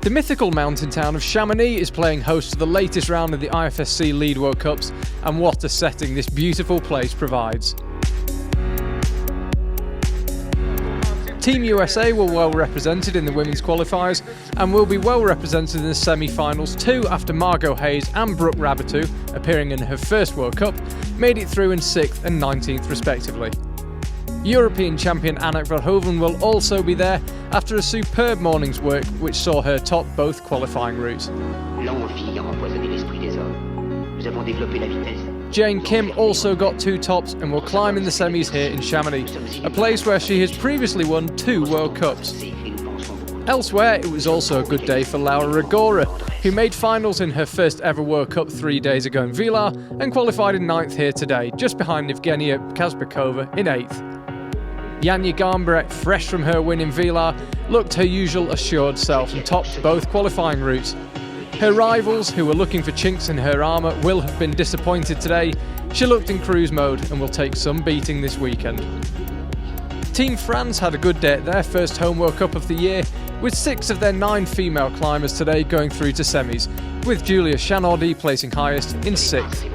The mythical mountain town of Chamonix is playing host to the latest round of the IFSC Lead World Cups, and what a setting this beautiful place provides. Team USA were well represented in the women's qualifiers and will be well represented in the semi-finals too, after Margot Hayes and Brooke Raboutou, appearing in her first World Cup, made it through in 6th and 19th respectively. European champion Anneke Verhoeven will also be there after a superb morning's work which saw her top both qualifying routes. Jane Kim also got 2 tops and will climb in the semis here in Chamonix, a place where she has previously won 2 World Cups. Elsewhere, it was also a good day for Laura Rigora, who made finals in her first ever World Cup 3 days ago in Villars and qualified in 9th here today, just behind Evgenia Kazbekova in 8th. Janja Garnbret, fresh from her win in Villars, looked her usual assured self and topped both qualifying routes. Her rivals, who were looking for chinks in her armour, will have been disappointed today. She looked in cruise mode and will take some beating this weekend. Team France had a good day at their first home World Cup of the year, with 6 of their 9 female climbers today going through to semis, with Julia Chanaudy placing highest in 6th.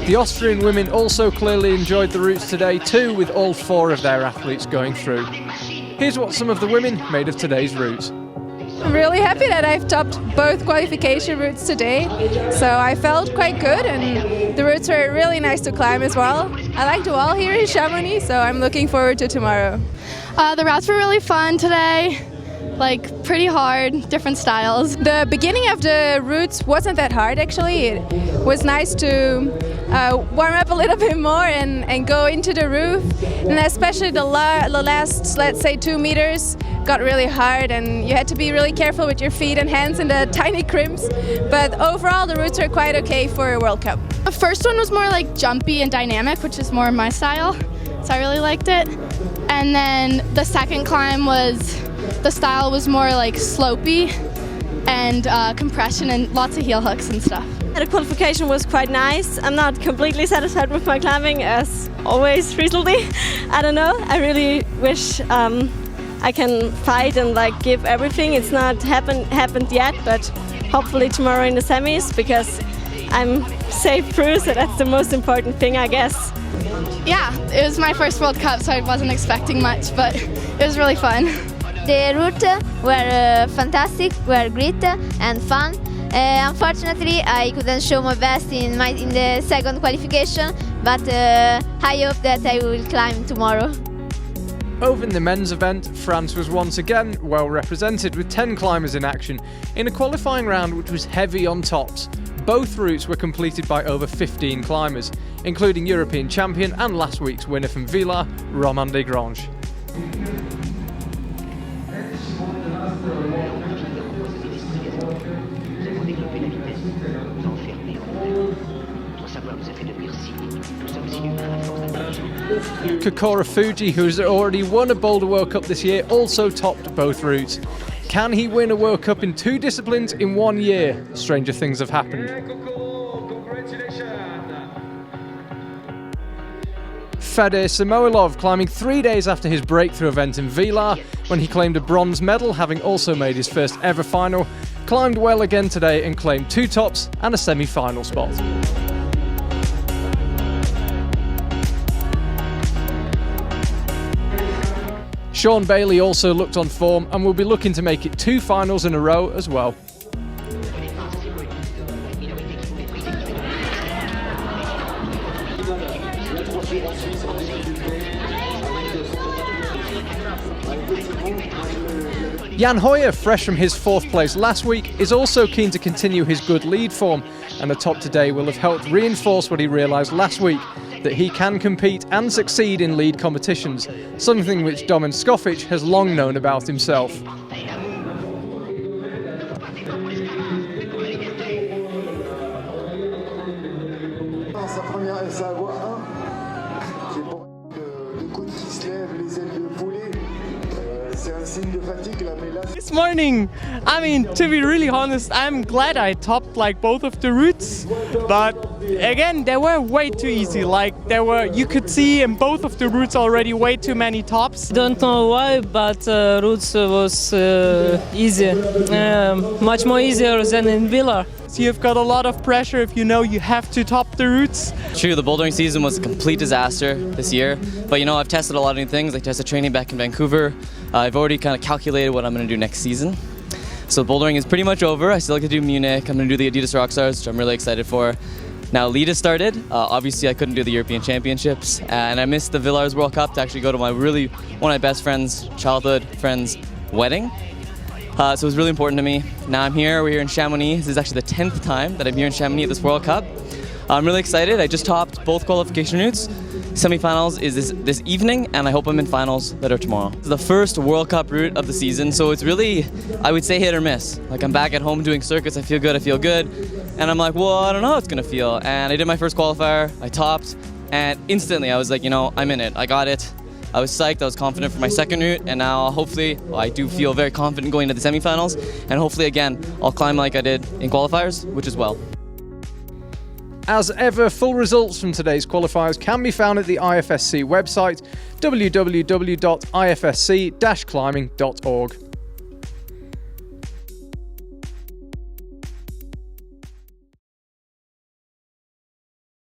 The Austrian women also clearly enjoyed the routes today too, with all 4 of their athletes going through. Here's what some of the women made of today's routes. I'm really happy that I've topped both qualification routes today, so I felt quite good and the routes were really nice to climb as well. I like the wall here in Chamonix, so I'm looking forward to tomorrow. The routes were really fun today, like pretty hard, different styles. The beginning of the routes wasn't that hard actually. It was nice to warm up a little bit more and go into the roof, and especially the last, let's say, 2 meters got really hard and you had to be really careful with your feet and hands in the tiny crimps, but overall the routes were quite okay for a World Cup. The first one was more like jumpy and dynamic, which is more my style, so I really liked it. And then the second climb the style was more like slopey and compression and lots of heel hooks and stuff. The qualification was quite nice. I'm not completely satisfied with my climbing as always recently. I don't know, I really wish I can fight and give everything. It's not happened yet, but hopefully tomorrow in the semis, because I'm safe through, so that's the most important thing, I guess. Yeah, it was my first World Cup, so I wasn't expecting much, but it was really fun. The routes were fantastic, were great and fun. Unfortunately, I couldn't show my best in the second qualification, but I hope that I will climb tomorrow. Over in the men's event, France was once again well represented with 10 climbers in action in a qualifying round which was heavy on tops. Both routes were completed by over 15 climbers, including European champion and last week's winner from Villars, Romane Desgranges. Kokoro Fuji, who has already won a Boulder World Cup this year, also topped both routes. Can he win a World Cup in 2 disciplines in 1 year? Stranger things have happened. Fedor Samoilov, climbing 3 days after his breakthrough event in Villars, when he claimed a bronze medal, having also made his first ever final, climbed well again today and claimed 2 tops and a semi-final spot. Sean Bailey also looked on form and will be looking to make it 2 finals in a row as well. Jan Hoyer, fresh from his 4th place last week, is also keen to continue his good lead form, and the top today will have helped reinforce what he realised last week, that he can compete and succeed in lead competitions, something which Domen Skofic has long known about himself. This morning, I mean, to be really honest, I'm glad I topped like both of the routes, but again, they were way too easy. Like you could see in both of the routes already way too many tops. Don't know why, but routes was easy, much more easier than in Villa. So you've got a lot of pressure if you know you have to top the routes. True, the bouldering season was a complete disaster this year, but I've tested a lot of new things. I tested training back in Vancouver. I've already kind of calculated what I'm going to do next season. So bouldering is pretty much over. I still like to do Munich. I'm going to do the Adidas Rockstars, which I'm really excited for. Now Lita started. Obviously I couldn't do the European Championships, and I missed the Villars World Cup to actually go to one of my best friends, childhood friends' wedding. So it was really important to me. Now I'm here, we're here in Chamonix. This is actually the 10th time that I'm here in Chamonix at this World Cup. I'm really excited. I just topped both qualification routes. Semi-finals is this evening, and I hope I'm in finals that are tomorrow. It's the first World Cup route of the season, so it's really, I would say, hit or miss. Like, I'm back at home doing circuits, I feel good, and I'm like, well, I don't know how it's gonna feel. And I did my first qualifier, I topped, and instantly I was like, I'm in it, I got it. I was psyched, I was confident for my second route, and now hopefully, I do feel very confident going into the semifinals, and hopefully again, I'll climb like I did in qualifiers, which is well. As ever, full results from today's qualifiers can be found at the IFSC website, www.ifsc-climbing.org.